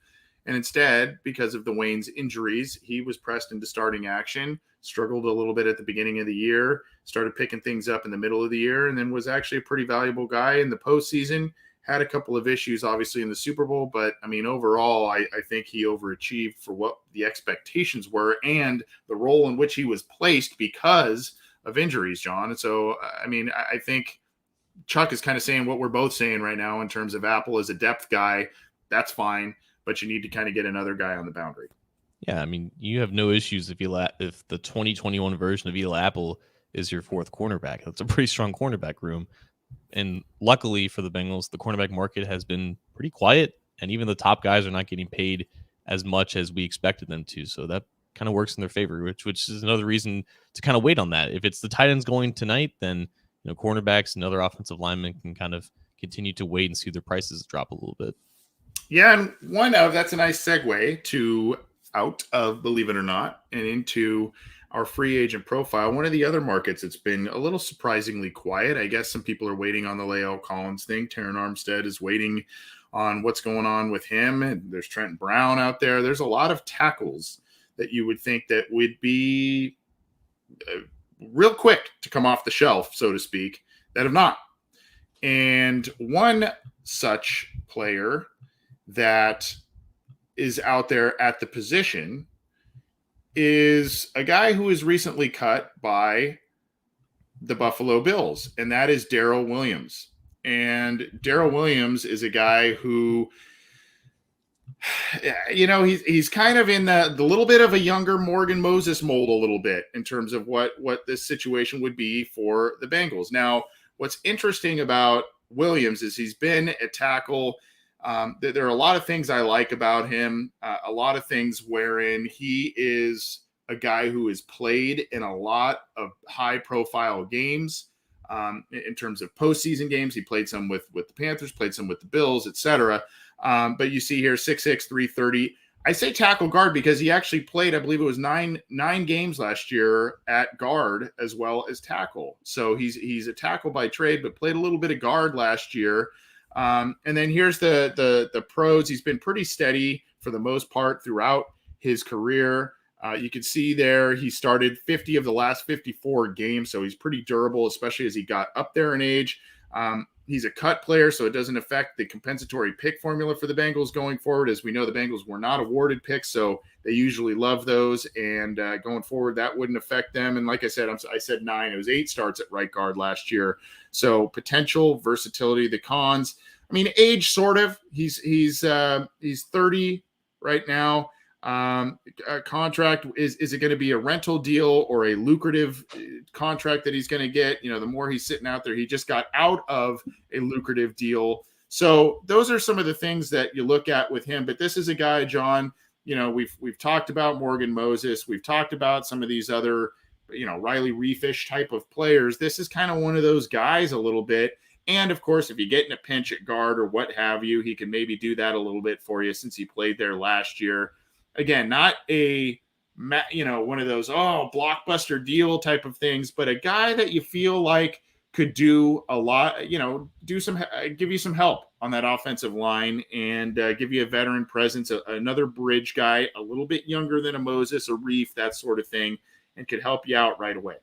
And instead, because of the Wayne's injuries, he was pressed into starting action, struggled a little bit at the beginning of the year, started picking things up in the middle of the year, and then was actually a pretty valuable guy in the postseason. Had a couple of issues, obviously, in the Super Bowl. But, I mean, overall, I think he overachieved for what the expectations were and the role in which he was placed because of injuries, John. And so, I mean, I think Chuck is kind of saying what we're both saying right now in terms of Apple as a depth guy. That's fine. But you need to kind of get another guy on the boundary. Yeah, I mean, you have no issues if the 2021 version of Eli Apple is your fourth cornerback. That's a pretty strong cornerback room. And luckily for the Bengals, the cornerback market has been pretty quiet, and even the top guys are not getting paid as much as we expected them to. So that kind of works in their favor, which is another reason to kind of wait on that. If it's the tight ends going tonight, then cornerbacks and other offensive linemen can kind of continue to wait and see their prices drop a little bit. Yeah, and that's a nice segue to out of Believe It or Not and into our free agent profile. One of the other markets that's been a little surprisingly quiet. I guess some people are waiting on the Lael Collins thing. Terron Armstead is waiting on what's going on with him. And there's Trent Brown out there. There's a lot of tackles that you would think that would be real quick to come off the shelf, so to speak, that have not. And one such player that is out there at the position is a guy who was recently cut by the Buffalo Bills, and that is Daryl Williams. And Daryl Williams is a guy who He's kind of in the little bit of a younger Morgan Moses mold a little bit in terms of what this situation would be for the Bengals. Now, what's interesting about Williams is he's been a tackle. There are a lot of things I like about him. A lot of things wherein he is a guy who has played in a lot of high-profile games. In terms of postseason games, he played some with the Panthers, played some with the Bills, etc. But you see here 6'6", 330. I say tackle guard because he actually played, I believe it was nine games last year at guard as well as tackle. So he's a tackle by trade, but played a little bit of guard last year. And then here's the pros. He's been pretty steady for the most part throughout his career. You can see there he started 50 of the last 54 games, so he's pretty durable, especially as he got up there in age. He's a cut player, so it doesn't affect the compensatory pick formula for the Bengals going forward. As we know, the Bengals were not awarded picks, so they usually love those. And going forward, that wouldn't affect them. And like I said, I said 9. It was 8 starts at right guard last year. So potential, versatility, the cons. I mean, age sort of. He's 30 right now. Contract is it going to be a rental deal or a lucrative contract that he's going to get? The more he's sitting out there, he just got out of a lucrative deal. So those are some of the things that you look at with him. But this is a guy, John. We've talked about Morgan Moses. We've talked about some of these other, Riley Reifish type of players. This is kind of one of those guys a little bit. And of course, if you get in a pinch at guard or what have you, he can maybe do that a little bit for you since he played there last year. Again, not a, one of those, blockbuster deal type of things, but a guy that you feel like could do a lot, give you some help on that offensive line and give you a veteran presence, another bridge guy, a little bit younger than a Moses, a Reef, that sort of thing, and could help you out right away.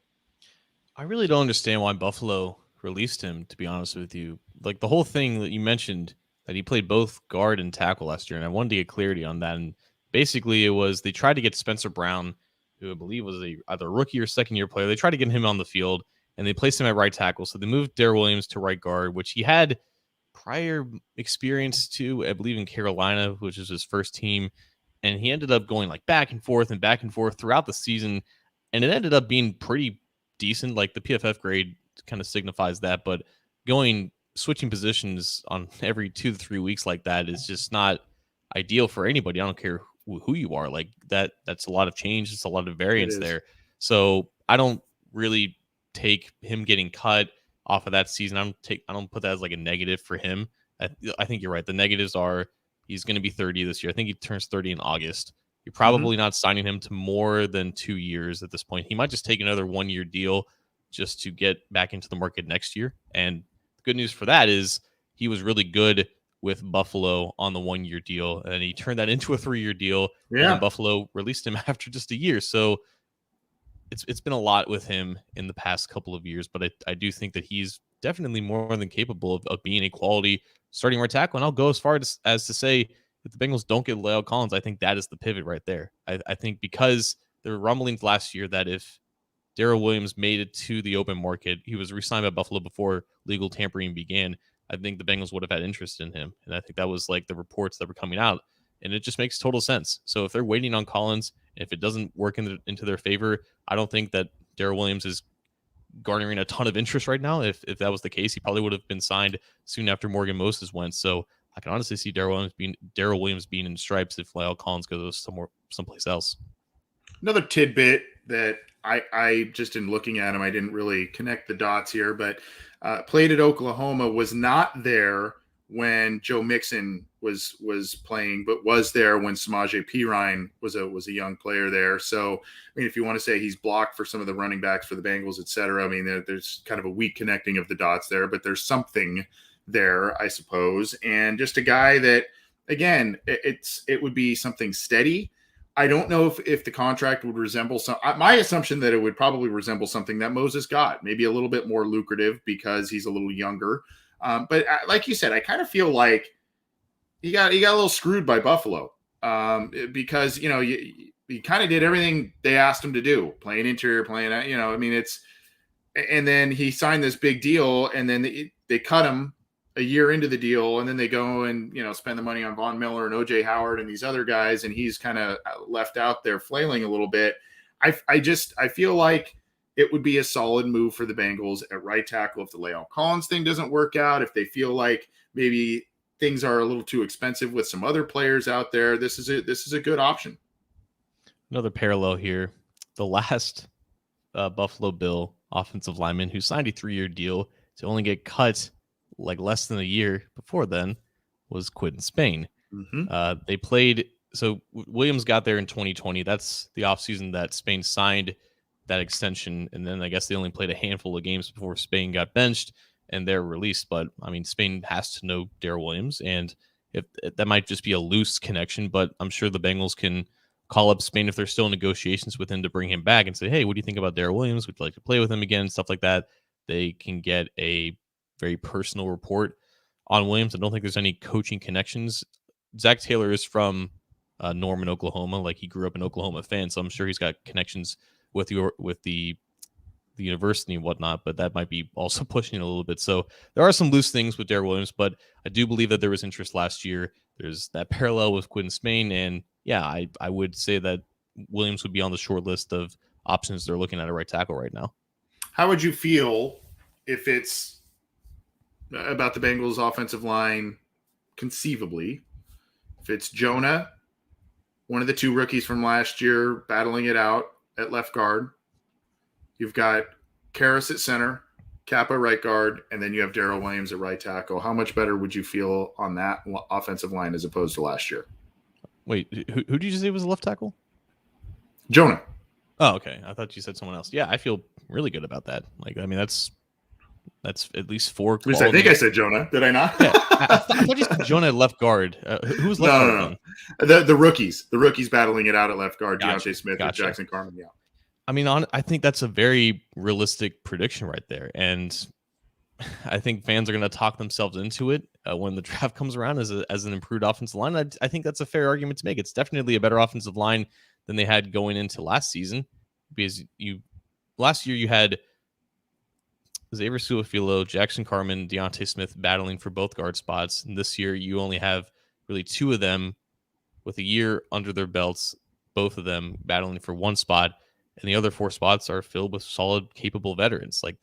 I really don't understand why Buffalo released him, to be honest with you. Like the whole thing that you mentioned, that he played both guard and tackle last year, and I wanted to get clarity on that. And basically, it was they tried to get Spencer Brown, who I believe was either a rookie or second-year player. They tried to get him on the field, and they placed him at right tackle. So they moved Daryl Williams to right guard, which he had prior experience to, I believe, in Carolina, which is his first team. And he ended up going like back and forth throughout the season. And it ended up being pretty decent. Like the PFF grade kind of signifies that. But switching positions on every 2 to 3 weeks like that is just not ideal for anybody. I don't care who you are. Like that's a lot of change. It's a lot of variance there. So I don't really take him getting cut off of that season. I don't put that as like a negative for him. I think you're right. The negatives are he's going to be 30 this year. I think he turns 30 in August. You're probably not signing him to more than 2 years at this point. He might just take another 1-year deal just to get back into the market next year. And the good news for that is he was really good with Buffalo on the 1-year deal, and he turned that into a 3-year deal. Yeah. And then Buffalo released him after just a year. So it's been a lot with him in the past couple of years, but I do think that he's definitely more than capable of being a quality starting right tackle. And I'll go as far as to say if the Bengals don't get La'el Collins, I think that is the pivot right there. I think because there were rumblings last year that if Daryl Williams made it to the open market, he was re-signed by Buffalo before legal tampering began, I think the Bengals would have had interest in him. And I think that was like the reports that were coming out. And it just makes total sense. So if they're waiting on Collins, if it doesn't work into their favor, I don't think that Daryl Williams is garnering a ton of interest right now. If that was the case, he probably would have been signed soon after Morgan Moses went. So I can honestly see Daryl Williams being in stripes if La'el Collins goes someplace else. Another tidbit that I just in looking at him, I didn't really connect the dots here, but played at Oklahoma, was not there when Joe Mixon was playing, but was there when Samaje Perine was a young player there. So, I mean, if you want to say he's blocked for some of the running backs for the Bengals, et cetera, I mean, there's kind of a weak connecting of the dots there, but there's something there, I suppose. And just a guy that, again, it would be something steady. I don't know if the contract would resemble my assumption that it would probably resemble something that Moses got, maybe a little bit more lucrative because he's a little younger. But like you said, I kind of feel like he got a little screwed by Buffalo because, he kind of did everything they asked him to do, playing interior, and then he signed this big deal and then they cut him a year into the deal, and then they go and spend the money on Von Miller and OJ Howard and these other guys, and he's kind of left out there flailing a little bit. I feel like it would be a solid move for the Bengals at right tackle if the La'el Collins thing doesn't work out. If they feel like maybe things are a little too expensive with some other players out there, this is a good option. Another parallel here: the last Buffalo Bill offensive lineman who signed a 3-year deal to only get cut like less than a year before then was Quinton Spain. Mm-hmm. They played. So Williams got there in 2020. That's the offseason that Spain signed that extension. And then I guess they only played a handful of games before Spain got benched and they're released. But I mean, Spain has to know Daryl Williams, and if that might just be a loose connection, but I'm sure the Bengals can call up Spain if they're still in negotiations with him to bring him back and say, hey, what do you think about Daryl Williams? Would you like to play with him again? Stuff like that. They can get a very personal report on Williams. I don't think there's any coaching connections. Zach Taylor is from Norman, Oklahoma. Like, he grew up an Oklahoma fan, so I'm sure he's got connections with the university and whatnot, but that might be also pushing it a little bit. So there are some loose things with Daryl Williams, but I do believe that there was interest last year. There's that parallel with Quinton Spain, and yeah, I would say that Williams would be on the short list of options they're looking at right tackle right now. How would you feel if it's about the Bengals offensive line conceivably? If it's Jonah, one of the two rookies from last year, battling it out at left guard. You've got Karras at center, Kappa right guard, and then you have Daryl Williams at right tackle. How much better would you feel on that offensive line as opposed to last year? Wait, who did you say was a left tackle? Jonah. Oh, okay. I thought you said someone else. Yeah, I feel really good about that. Like, I mean, that's at least 4 quality. I think I said Jonah. Did I not? Yeah, I thought you said Jonah at left guard. Who's left guard? No. The rookies battling it out at left guard. Gotcha. Deontay Smith and Jackson Carman. Yeah. I mean, I think that's a very realistic prediction right there, and I think fans are going to talk themselves into it when the draft comes around as an improved offensive line. I think that's a fair argument to make. It's definitely a better offensive line than they had going into last season, because last year you had Xavier Suafilo, Jackson Carman, Deontay Smith battling for both guard spots, and this year you only have really 2 of them with a year under their belts, both of them battling for one spot. And the other 4 spots are filled with solid, capable veterans. Like,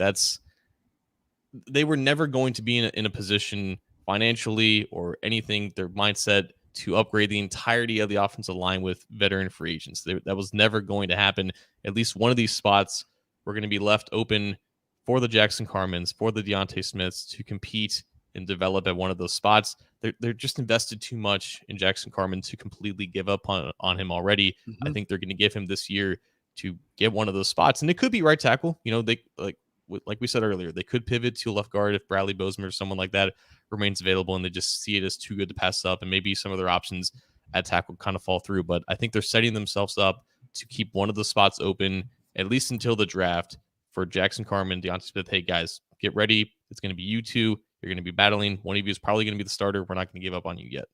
they were never going to be in a position financially or anything, their mindset, to upgrade the entirety of the offensive line with veteran free agents. That was never going to happen. At least one of these spots were going to be left open for the Jackson Carmans, for the Deontay Smiths to compete and develop at one of those spots. They're just invested too much in Jackson Carman to completely give up on him already. Mm-hmm. I think they're going to give him this year to get one of those spots, and it could be right tackle. They like we said earlier, they could pivot to left guard if Bradley Bozeman or someone like that remains available, and they just see it as too good to pass up, and maybe some of their options at tackle kind of fall through. But I think they're setting themselves up to keep one of the spots open at least until the draft for Jackson Carman, Deontay Smith. Hey guys, get ready. It's going to be you two. You're going to be battling. One of you is probably going to be the starter. We're not going to give up on you yet.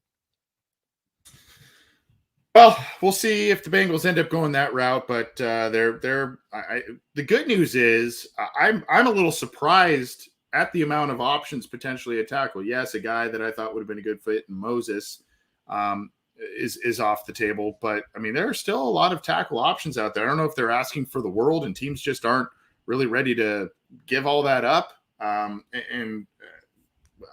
Well, we'll see if the Bengals end up going that route, but the good news is I'm a little surprised at the amount of options potentially at tackle. Yes, a guy that I thought would have been a good fit in Moses is off the table, but I mean, there are still a lot of tackle options out there. I don't know if they're asking for the world and teams just aren't really ready to give all that up. And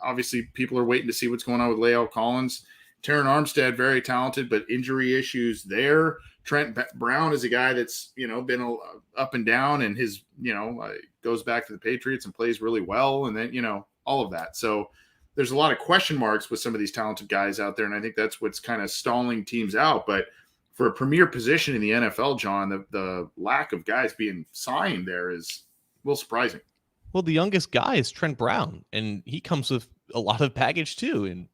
obviously people are waiting to see what's going on with La'el Collins. Terran Armstead, very talented, but injury issues there. Trent Brown is a guy that's, been up and down, and his, goes back to the Patriots and plays really well. And then, all of that. So there's a lot of question marks with some of these talented guys out there. And I think that's what's kind of stalling teams out. But for a premier position in the NFL, John, the lack of guys being signed there is a little surprising. Well, the youngest guy is Trent Brown, and he comes with a lot of baggage too. And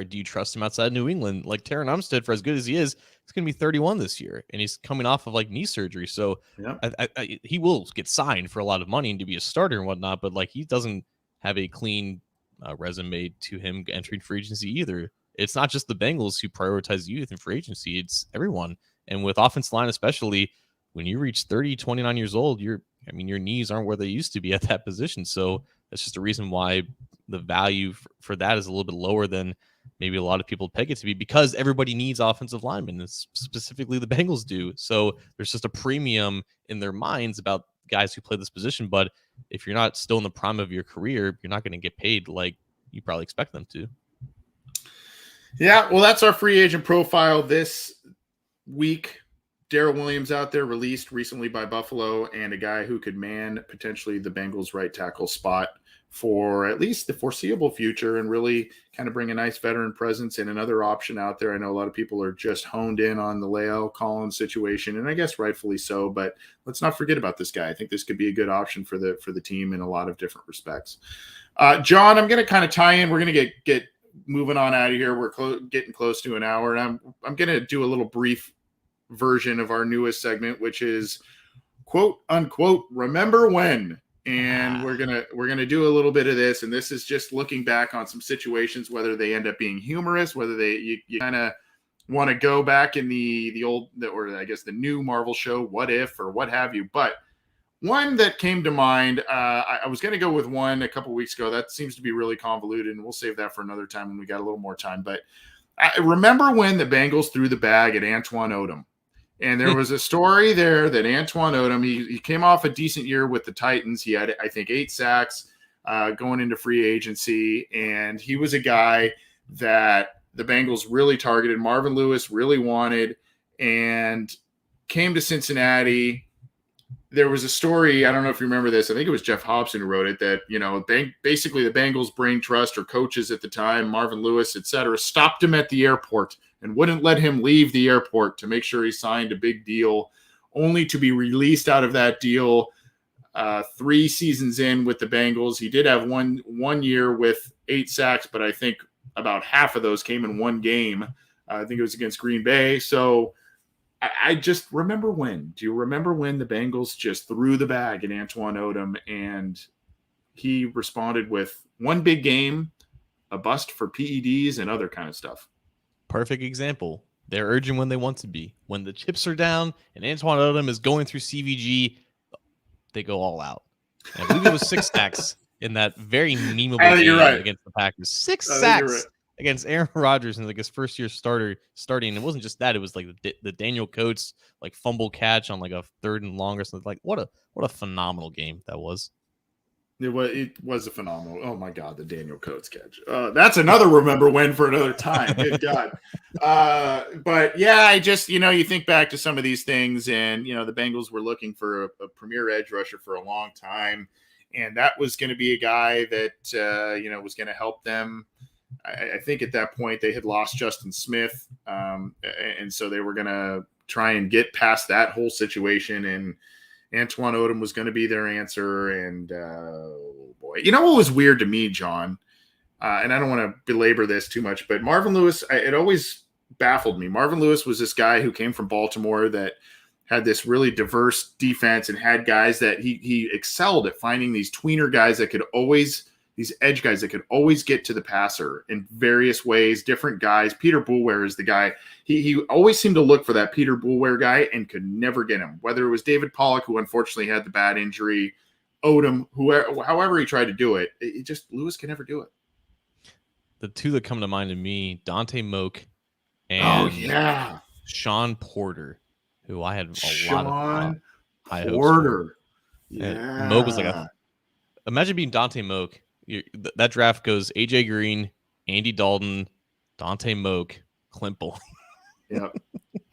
do you trust him outside New England? Like, Terran Armstead, for as good as he is, he's going to be 31 this year, and he's coming off of knee surgery. So yeah. He will get signed for a lot of money and to be a starter and whatnot, but he doesn't have a clean resume to him entering free agency either. It's not just the Bengals who prioritize youth in free agency. It's everyone. And with offensive line, especially when you reach 30, 29 years old, your knees aren't where they used to be at that position. So that's just a reason why the value for that is a little bit lower than maybe a lot of people peg it to be, because everybody needs offensive linemen, and specifically the Bengals do. So there's just a premium in their minds about guys who play this position. But if you're not still in the prime of your career, you're not going to get paid like you probably expect them to. Yeah, well, that's our free agent profile this week. Daryl Williams out there, released recently by Buffalo, and a guy who could man potentially the Bengals right tackle spot for at least the foreseeable future and really kind of bring a nice veteran presence and another option out there. I know a lot of people are just honed in on the Lael Collins situation, and I guess rightfully so, but let's not forget about this guy. I think this could be a good option for the team in a lot of different respects. John, I'm going to kind of tie in. We're going to get moving on out of here. We're getting close to an hour, and I'm going to do a little brief version of our newest segment, which is quote unquote remember when. And we're gonna do a little bit of this, and this is just looking back on some situations, whether they end up being humorous, whether you kind of want to go back in the old, or I guess the new Marvel show, What If, or what have you. But one that came to mind, I was going to go with one a couple weeks ago. That seems to be really convoluted, and we'll save that for another time when we got a little more time. But I remember when the Bengals threw the bag at Antoine Odom. And there was a story there that Antoine Odom, he came off a decent year with the Titans. He had, I think, 8 sacks going into free agency. And he was a guy that the Bengals really targeted. Marvin Lewis really wanted, and came to Cincinnati. There was a story, I don't know if you remember this, I think it was Jeff Hobson who wrote it, that, basically the Bengals brain trust, or coaches at the time, Marvin Lewis, et cetera, stopped him at the airport and wouldn't let him leave the airport to make sure he signed a big deal, only to be released out of that deal 3 seasons in with the Bengals. He did have one year with 8 sacks, but I think about half of those came in one game. I think it was against Green Bay. So I just remember when. Do you remember when the Bengals just threw the bag at Antoine Odom, and he responded with one big game, a bust for PEDs, and other kind of stuff? Perfect example. They're urgent when they want to be. When the chips are down and Antoine Odom is going through CVG, they go all out. And I believe it was 6 sacks in that very memeable game against the Packers. 6 sacks against Aaron Rodgers in like his first year starting. It wasn't just that; it was like the Daniel Coates like fumble catch on like a 3rd and long or something. Like what a phenomenal game that was. It was a phenomenal. Oh my God, the Daniel Coates catch. That's another remember when for another time. Good God. But yeah, I just, you think back to some of these things, and the Bengals were looking for a premier edge rusher for a long time, and that was going to be a guy that was going to help them. I think at that point they had lost Justin Smith, and so they were going to try and get past that whole situation, and Antoine Odom was going to be their answer. And boy, what was weird to me, John, and I don't want to belabor this too much, but Marvin Lewis, it always baffled me. Marvin Lewis was this guy who came from Baltimore that had this really diverse defense and had guys that he excelled at finding these tweener guys that could always, these edge guys that could always get to the passer in various ways, different guys. Peter Boulware is the guy. He always seemed to look for that Peter Boulware guy and could never get him, whether it was David Pollock, who unfortunately had the bad injury, Odom, however he tried to do it, Lewis can never do it. The two that come to mind to me, Dante Moak and Sean Porter, who I had a lot of high hopes for. Yeah. Moak was like imagine being Dante Moak. That draft goes AJ Green, Andy Dalton, Dante Moak, Clint Boling. Yep.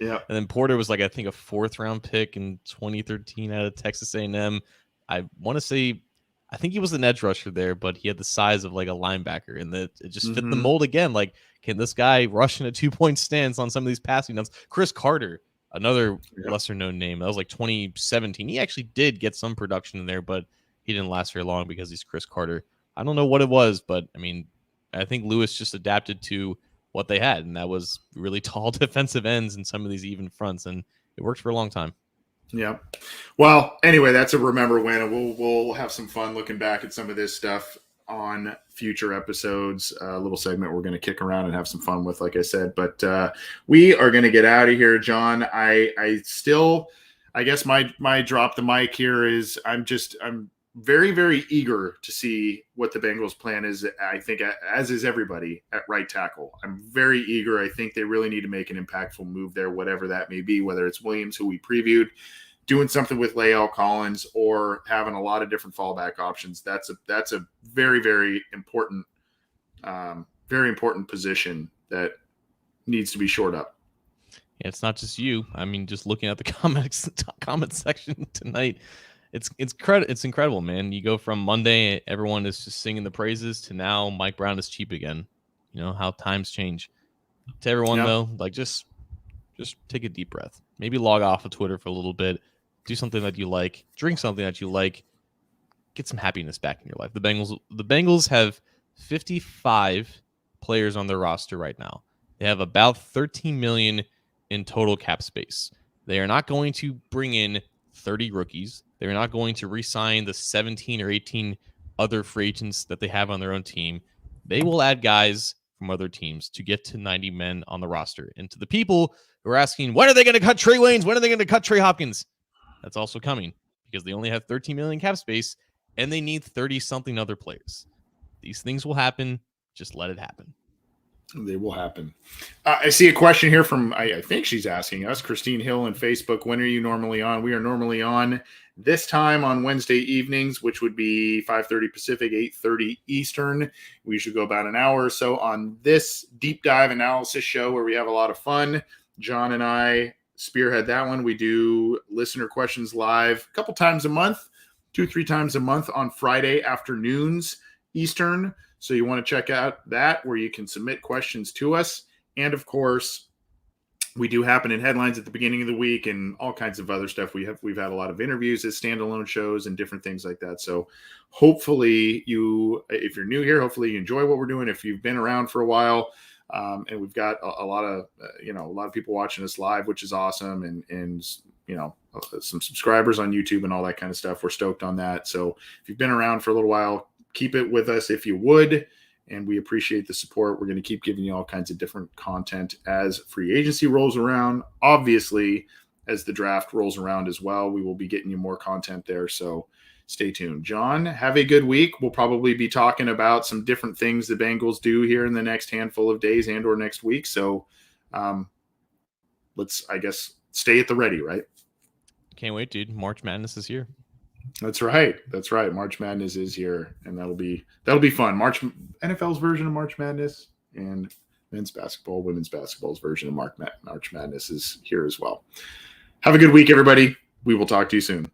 And then Porter was like, I think, a 4th round pick in 2013 out of Texas A&M. I want to say, I think he was an edge rusher there, but he had the size of like a linebacker, and it just fit the mold again. Like, can this guy rush in a 2-point stance on some of these passing downs? Chris Carter, another lesser known name. That was like 2017. He actually did get some production in there, but he didn't last very long because he's Chris Carter. I don't know what it was, but I mean, I think Lewis just adapted to what they had, and that was really tall defensive ends in some of these even fronts, and it worked for a long time. Yeah. Well, anyway, that's a remember when, and we'll have some fun looking back at some of this stuff on future episodes. A little segment we're going to kick around and have some fun with, like I said. But we are going to get out of here, John. I guess my drop the mic here is I'm very, very eager to see what the Bengals plan is. I think, as is everybody at right tackle. I'm very eager. I think they really need to make an impactful move there, whatever that may be, whether it's Williams, who we previewed, doing something with Lael Collins, or having a lot of different fallback options. That's a very, very important position that needs to be shored up. Yeah, it's not just you. I mean, just looking at the comment section tonight, it's incredible, man. You go from Monday, everyone is just singing the praises, to now Mike Brown is cheap again. You know how times change. To everyone though, like just take a deep breath. Maybe log off of Twitter for a little bit. Do something that you like. Drink something that you like. Get some happiness back in your life. The Bengals have 55 players on their roster right now. They have about $13 million in total cap space. They are not going to bring in 30 rookies. They're not going to re-sign the 17 or 18 other free agents that they have on their own team. They will add guys from other teams to get to 90 men on the roster. And to the people who are asking, when are they going to cut Trey Waynes? When are they going to cut Trey Hopkins? That's also coming, because they only have 13 million cap space and they need 30-something other players. These things will happen. Just let it happen. They will happen. I see a question here from, I think she's asking us, Christine Hill on Facebook. When are you normally on? We are normally on this time on Wednesday evenings, which would be 5:30 Pacific, 8:30 Eastern. We usually go about an hour or so on this deep dive analysis show where we have a lot of fun. John and I spearhead that one. We do listener questions live a couple times a month, 2-3 times a month on Friday afternoons Eastern. So you want to check out that, where you can submit questions to us. And of course, we do happen in headlines at the beginning of the week and all kinds of other stuff. We've had a lot of interviews as standalone shows and different things like that. So hopefully if you're new here, hopefully you enjoy what we're doing. If you've been around for a while, and we've got a lot of people watching us live, which is awesome. And some subscribers on YouTube and all that kind of stuff. We're stoked on that. So if you've been around for a little while, keep it with us if you would, and we appreciate the support. We're going to keep giving you all kinds of different content as free agency rolls around. Obviously, as the draft rolls around as well, we will be getting you more content there, so stay tuned. John, have a good week. We'll probably be talking about some different things the Bengals do here in the next handful of days and or next week, so let's, I guess, stay at the ready, right? Can't wait, dude. March Madness is here. That's right. March Madness is here, and that'll be fun. NFL's version of March Madness, and men's basketball, women's basketball's version of March Madness is here as well. Have a good week, everybody. We will talk to you soon.